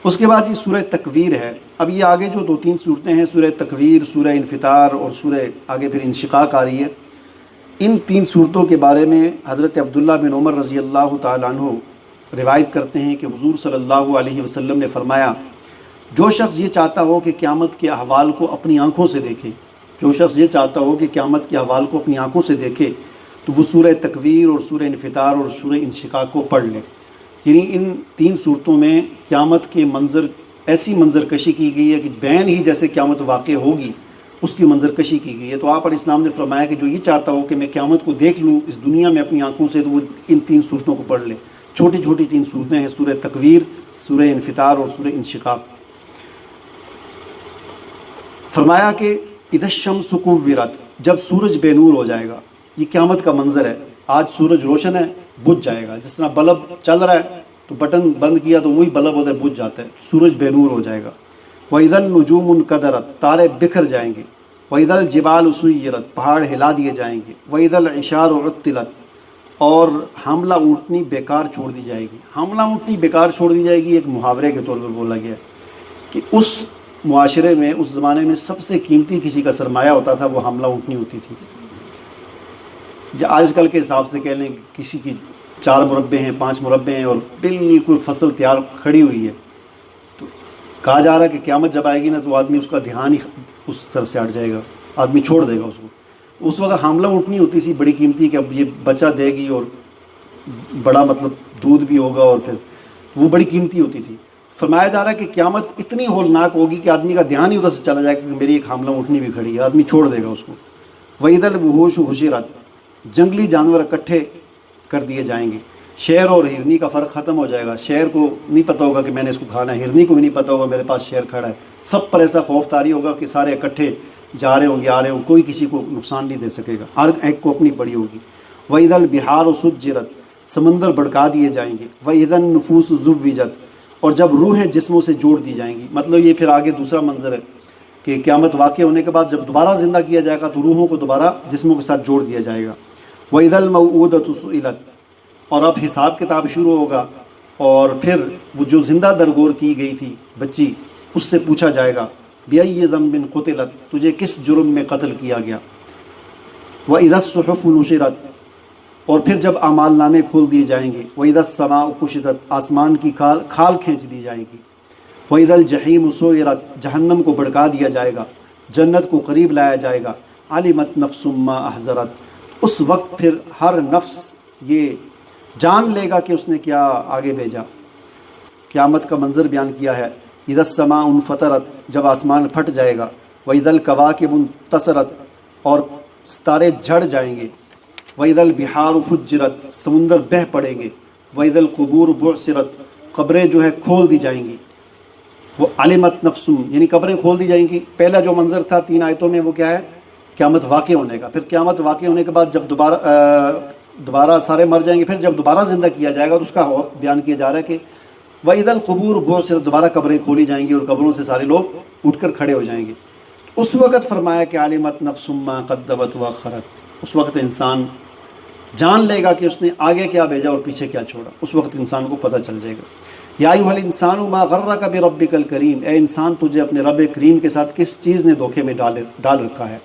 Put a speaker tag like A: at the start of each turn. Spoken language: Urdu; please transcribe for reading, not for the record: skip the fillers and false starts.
A: اس کے بعد یہ سورہ تکویر ہے۔ اب یہ آگے جو 2-3 صورتیں ہیں، سورہ تکویر، سورہ انفطار اور سورہ آگے پھر انشقاق آ رہی ہے، ان 3 صورتوں کے بارے میں حضرت عبداللہ بن عمر رضی اللہ تعالیٰ عنہ روایت کرتے ہیں کہ حضور صلی اللہ علیہ وسلم نے فرمایا، جو شخص یہ چاہتا ہو کہ قیامت کے احوال کو اپنی آنکھوں سے دیکھے، جو شخص یہ چاہتا ہو کہ قیامت کے احوال کو اپنی آنکھوں سے دیکھے تو وہ سورہ تکویر اور سورہ انفطار اور سورہ انشقاق کو پڑھ لے۔ یعنی ان 3 صورتوں میں قیامت کے منظر، ایسی منظر کشی کی گئی ہے کہ بین ہی جیسے قیامت واقع ہوگی اس کی منظر کشی کی گئی ہے۔ تو آپ علیہ السلام نے فرمایا کہ جو یہ چاہتا ہو کہ میں قیامت کو دیکھ لوں اس دنیا میں اپنی آنکھوں سے، تو وہ ان 3 صورتوں کو پڑھ لے۔ چھوٹی چھوٹی 3 صورتیں ہیں، سورہ تکویر، سورہ انفطار اور سورہ انشقاق۔ فرمایا کہ اذا الشمس کورت، جب سورج بے نور ہو جائے گا، یہ قیامت کا منظر ہے۔ آج سورج روشن ہے، بجھ جائے گا، جس طرح بلب چل رہا ہے تو بٹن بند کیا تو وہی بلب ہوتا ہے، بجھ جاتا ہے، سورج بے نور ہو جائے گا۔ وَإِذَا النُّجُومُ انْكَدَرَتْ، تارے بکھر جائیں گے۔ وَإِذَا الْجِبَالُ سُيِّرَتْ، پہاڑ ہلا دیے جائیں گے۔ وَإِذَا الْعِشَارُ عُطِّلَتْ، اور حاملہ اونٹنی بیکار چھوڑ دی جائے گی۔ حاملہ اونٹنی بیکار چھوڑ دی جائے گی ایک محاورے کے طور پر بولا گیا ہے کہ اس معاشرے میں، اس زمانے میں سب سے قیمتی کسی کا سرمایہ ہوتا تھا وہ حاملہ اونٹنی ہوتی تھی۔ یا آج کل کے حساب سے کہہ لیں کہ کسی کی 4 مربے ہیں، 5 مربے ہیں اور بالکل فصل تیار کھڑی ہوئی ہے، تو کہا جا رہا ہے کہ قیامت جب آئے گی نا تو آدمی اس کا دھیان ہی اس طرف سے ہٹ جائے گا، آدمی چھوڑ دے گا اس کو۔ تو اس وقت حاملہ اونٹنی ہوتی سی بڑی قیمتی کہ اب یہ بچہ دے گی اور بڑا مطلب دودھ بھی ہوگا، اور پھر وہ بڑی قیمتی ہوتی تھی۔ فرمایا جا رہا ہے کہ قیامت اتنی ہولناک ہوگی کہ آدمی کا دھیان ہی ادھر سے چلا جائے گا کہ میری ایک حاملہ اونٹنی بھی کھڑی ہے، آدمی چھوڑ دے گا اس کو۔ وَإِذَا الْوُحُوشُ حُشِرَتْ، جنگلی جانور اکٹھے کر دیے جائیں گے۔ شیر اور ہرنی کا فرق ختم ہو جائے گا۔ شیر کو نہیں پتہ ہوگا کہ میں نے اس کو کھانا ہے، ہرنی کو بھی نہیں پتہ ہوگا میرے پاس شیر کھڑا ہے۔ سب پر ایسا خوف طاری ہوگا کہ سارے اکٹھے جا رہے ہوں گے، آ رہے ہوں، کوئی کسی کو نقصان نہیں دے سکے گا، ہر ایک کو اپنی پڑی ہوگی۔ وَإِذَا الْبِحَارُ سُجِّرَتْ، سمندر بڑکا دیے جائیں گے۔ وَإِذَا النُّفُوسُ زُوِّجَتْ، اور جب روحیں جسموں سے جوڑ دی جائیں گی۔ مطلب یہ پھر آگے دوسرا منظر ہے کہ قیامت واقع ہونے کے بعد جب دوبارہ زندہ کیا جائے گا تو روحوں کو دوبارہ جسموں کے ساتھ جوڑ دیا جائے گا۔ وَإِذَا الْمَوْءُودَةُ سُئِلَتْ، اور اب حساب کتاب شروع ہوگا، اور پھر وہ جو زندہ درگور کی گئی تھی بچی، اس سے پوچھا جائے گا بِأَيِّ ذَنبٍ قُتِلَتْ، تجھے کس جرم میں قتل کیا گیا۔ وَإِذَا الصُّحُفُ نُشِرَتْ، اور پھر جب اعمال نامے کھول دیے جائیں گے۔ وَإِذَا السَّمَاءُ كُشِطَتْ، آسمان کی کھال کھینچ دی جائے گی۔ وَإِذَا الْجَحِيمُ سُعِرَتْ، جہنم کو بھڑکا دیا جائے گا، جنت کو قریب لایا جائے گا۔ عَلِمَتْ نَفْسٌ مَّا أَحْضَرَتْ، اس وقت پھر ہر نفس یہ جان لے گا کہ اس نے کیا آگے بھیجا۔ قیامت کا منظر بیان کیا ہے۔ اذا السماء انفطرت، جب آسمان پھٹ جائے گا۔ واذا الکواکب انتصرت، اور ستارے جھڑ جائیں گے۔ واذا البحار فجرت، سمندر بہہ پڑیں گے۔ واذا القبور بعثرت، قبریں جو ہے کھول دی جائیں گی۔ وہ علمت نفس، یعنی قبریں کھول دی جائیں گی۔ پہلا جو منظر تھا 3 آیتوں میں وہ کیا ہے؟ قیامت واقع ہونے کا۔ پھر قیامت واقع ہونے کے بعد جب دوبارہ سارے مر جائیں گے، پھر جب دوبارہ زندہ کیا جائے گا تو اس کا بیان کیا جا رہا ہے کہ وَإِذَا الْقُبُورُ بُعْثِرَتْ، دوبارہ قبریں کھولی جائیں گی اور قبروں سے سارے لوگ اٹھ کر کھڑے ہو جائیں گے۔ اس وقت فرمایا کہ عَلِمَتْ نَفْسٌ مَّا قَدَّمَتْ وَأَخَّرَتْ، اس وقت انسان جان لے گا کہ اس نے آگے کیا بھیجا اور پیچھے کیا چھوڑا۔ اس وقت انسان کو پتہ چل جائے گا۔ یا ایھا الانسان ما غرک بربک الکریم، اے انسان تجھے اپنے رب کریم کے ساتھ کس چیز نے دھوکے میں ڈال رکھا ہے۔